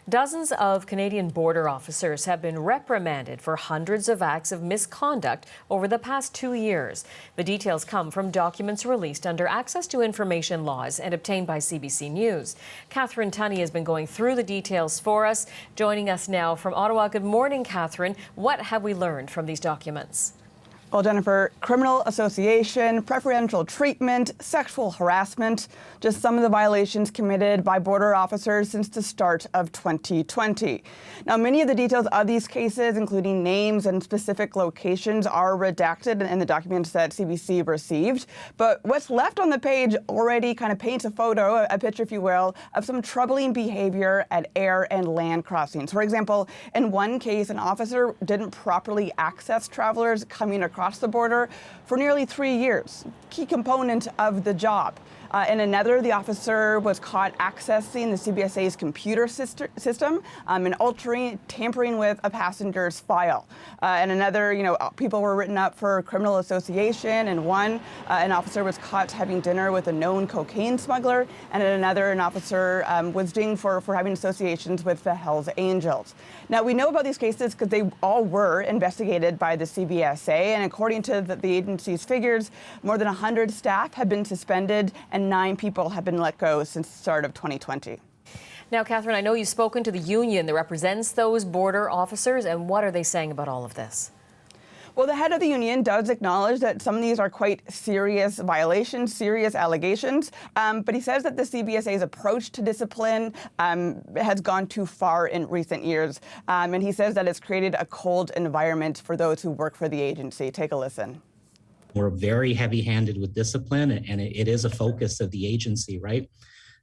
Dozens of Canadian border officers have been reprimanded for hundreds of acts of misconduct over the past 2 years. The details come from documents released under access to information laws and obtained by CBC News. Catherine Tunney has been going through the details for us. Joining us now from Ottawa. Good morning, Catherine. What have we learned from these documents? Well, Jennifer, criminal association, preferential treatment, sexual harassment, just some of the violations committed by border officers since the start of 2020. Now, many of the details of these cases, including names and specific locations, are redacted in the documents that CBC received. But what's left on the page already kind of paints a photo, a picture, if you will, of some troubling behavior at air and land crossings. For example, in one case, an officer didn't properly access travelers coming across the border for nearly 3 years, key component of the job. In another, the officer was caught accessing the CBSA's computer system and tampering with a passenger's file. And another, people were written up for criminal association. And one, an officer was caught having dinner with a known cocaine smuggler. And in another, an officer was dinged for having associations with the Hells Angels. Now, we know about these cases because they all were investigated by the CBSA. And according to the agency's figures, more than 100 staff have been suspended and 9 people have been let go since the start of 2020. Now, Catherine, I know you've spoken to the union that represents those border officers, and what are they saying about all of this? Well, the head of the union does acknowledge that some of these are quite serious violations, serious allegations, but he says that the CBSA's approach to discipline has gone too far in recent years, and he says that it's created a cold environment for those who work for the agency. Take a listen. We're very heavy-handed with discipline, and it is a focus of the agency, right?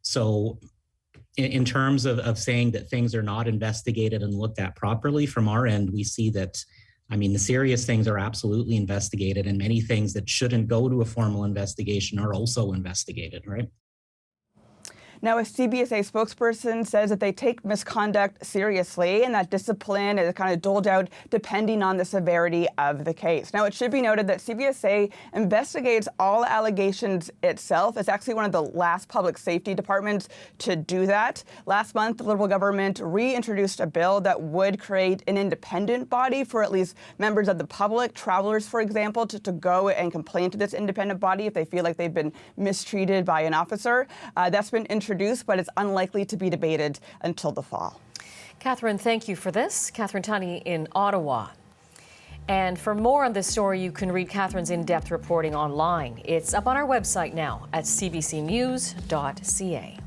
So in terms of saying that things are not investigated and looked at properly, from our end, we see that, the serious things are absolutely investigated, and many things that shouldn't go to a formal investigation are also investigated, right? Now, a CBSA spokesperson says that they take misconduct seriously and that discipline is kind of doled out depending on the severity of the case. Now, it should be noted that CBSA investigates all allegations itself. It's actually one of the last public safety departments to do that. Last month, the Liberal government reintroduced a bill that would create an independent body for at least members of the public, travelers, for example, to go and complain to this independent body if they feel like they've been mistreated by an officer. That's been introduced, but it's unlikely to be debated until the fall. Catherine, thank you for this. Catherine Tunney in Ottawa. And for more on this story, you can read Catherine's in-depth reporting online. It's up on our website now at CBCNews.ca.